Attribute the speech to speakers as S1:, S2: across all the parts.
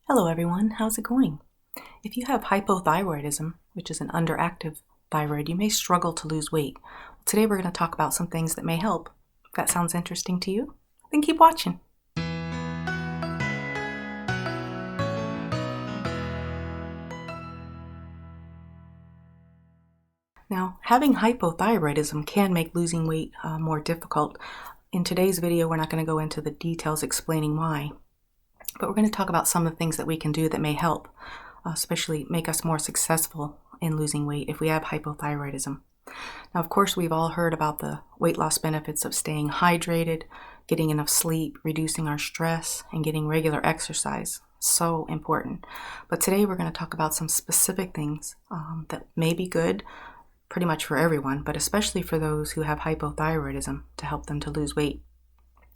S1: Hello everyone, how's it going? If you have hypothyroidism, which is an underactive thyroid, you may struggle to lose weight. Today we're going to talk about some things that may help. If that sounds interesting to you, then keep watching. Now, having hypothyroidism can make losing weight more difficult. In today's video, we're not going to go into the details explaining why, but we're going to talk about some of the things that we can do that may help, especially make us more successful in losing weight if we have hypothyroidism. Now, of course, we've all heard about the weight loss benefits of staying hydrated, getting enough sleep, reducing our stress, and getting regular exercise. So important. But today we're going to talk about some specific things that may be good pretty much for everyone, but especially for those who have hypothyroidism to help them to lose weight.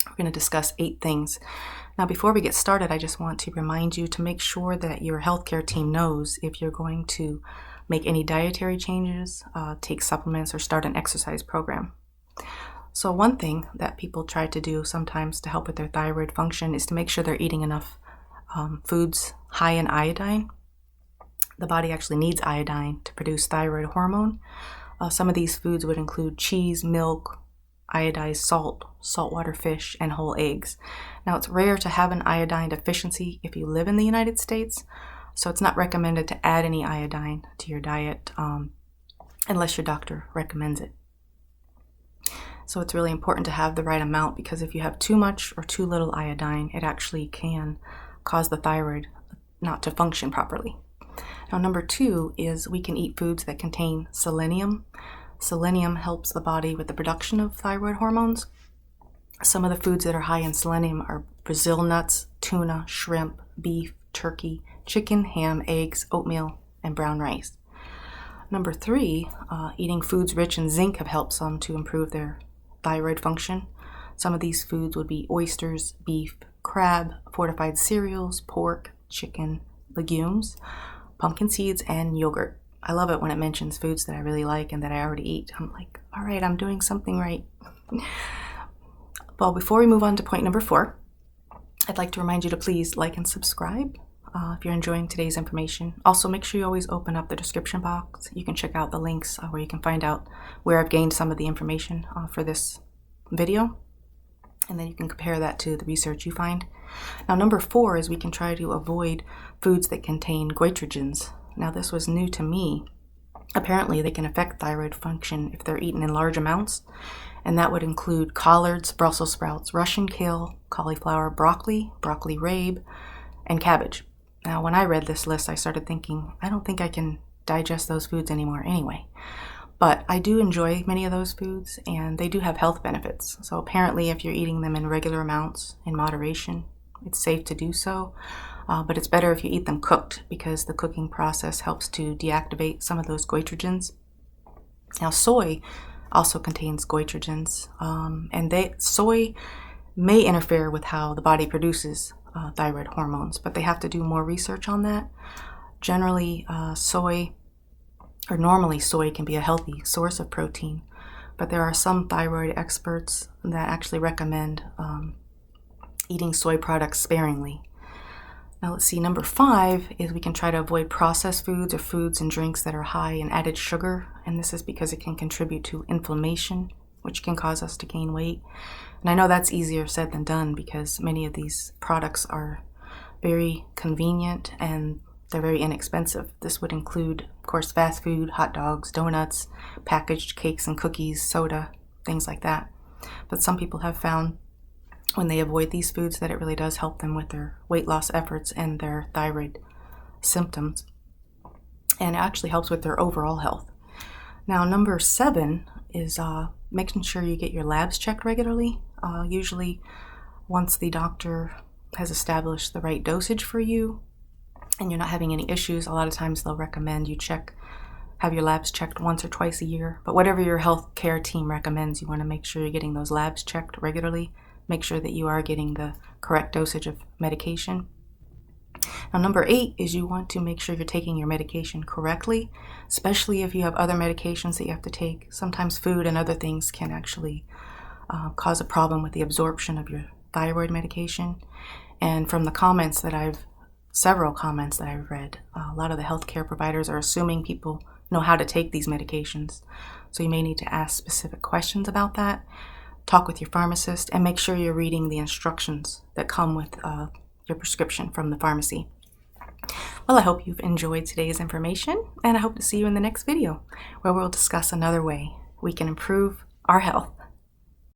S1: We're going to discuss 8 things. Now, before we get started, I just want to remind you to make sure that your healthcare team knows if you're going to make any dietary changes, take supplements, or start an exercise program. So one thing that people try to do sometimes to help with their thyroid function is to make sure they're eating enough foods high in iodine. The body actually needs iodine to produce thyroid hormone. Some of these foods would include cheese, milk, iodized salt, saltwater fish, and whole eggs. Now, it's rare to have an iodine deficiency if you live in the United States, so it's not recommended to add any iodine to your diet unless your doctor recommends it. So it's really important to have the right amount, because if you have too much or too little iodine, it actually can cause the thyroid not to function properly. Now, number 2 is we can eat foods that contain selenium. Selenium helps the body with the production of thyroid hormones. Some of the foods that are high in selenium are Brazil nuts, tuna, shrimp, beef, turkey, chicken, ham, eggs, oatmeal, and brown rice. Number 3, eating foods rich in zinc have helped some to improve their thyroid function. Some of these foods would be oysters, beef, crab, fortified cereals, pork, chicken, legumes, pumpkin seeds, and yogurt. I love it when it mentions foods that I really like and that I already eat. I'm like, all right, I'm doing something right. Well, before we move on to point number 4, I'd like to remind you to please like and subscribe if you're enjoying today's information. Also, make sure you always open up the description box. You can check out the links where you can find out where I've gained some of the information for this video, and then you can compare that to the research you find. Now, number 4 is we can try to avoid foods that contain goitrogens. Now, this was new to me. Apparently, they can affect thyroid function if they're eaten in large amounts, and that would include collards, Brussels sprouts, Russian kale, cauliflower, broccoli, broccoli rabe, and cabbage. Now, when I read this list, I started thinking, I don't think I can digest those foods anymore anyway. But I do enjoy many of those foods, and they do have health benefits. So apparently, if you're eating them in regular amounts, in moderation, it's safe to do so. But it's better if you eat them cooked, because the cooking process helps to deactivate some of those goitrogens. Now, soy also contains goitrogens, and soy may interfere with how the body produces thyroid hormones, but they have to do more research on that. Generally, normally soy can be a healthy source of protein, but there are some thyroid experts that actually recommend eating soy products sparingly. Now, let's see, number 5 is we can try to avoid processed foods or foods and drinks that are high in added sugar, and this is because it can contribute to inflammation, which can cause us to gain weight. And I know that's easier said than done, because many of these products are very convenient and they're very inexpensive. This would include, of course, fast food, hot dogs, donuts, packaged cakes and cookies, soda, things like that. But some people have found when they avoid these foods that it really does help them with their weight loss efforts and their thyroid symptoms. And it actually helps with their overall health. Now, number 7 is making sure you get your labs checked regularly. Usually, once the doctor has established the right dosage for you and you're not having any issues, a lot of times they'll recommend you have your labs checked once or twice a year. But whatever your health care team recommends, you want to make sure you're getting those labs checked regularly. Make sure that you are getting the correct dosage of medication. Now, number 8 is you want to make sure you're taking your medication correctly, especially if you have other medications that you have to take. Sometimes food and other things can actually cause a problem with the absorption of your thyroid medication. And from the comments that I've several comments that I've read. A lot of the healthcare providers are assuming people know how to take these medications. So you may need to ask specific questions about that, talk with your pharmacist, and make sure you're reading the instructions that come with your prescription from the pharmacy. Well, I hope you've enjoyed today's information, and I hope to see you in the next video, where we'll discuss another way we can improve our health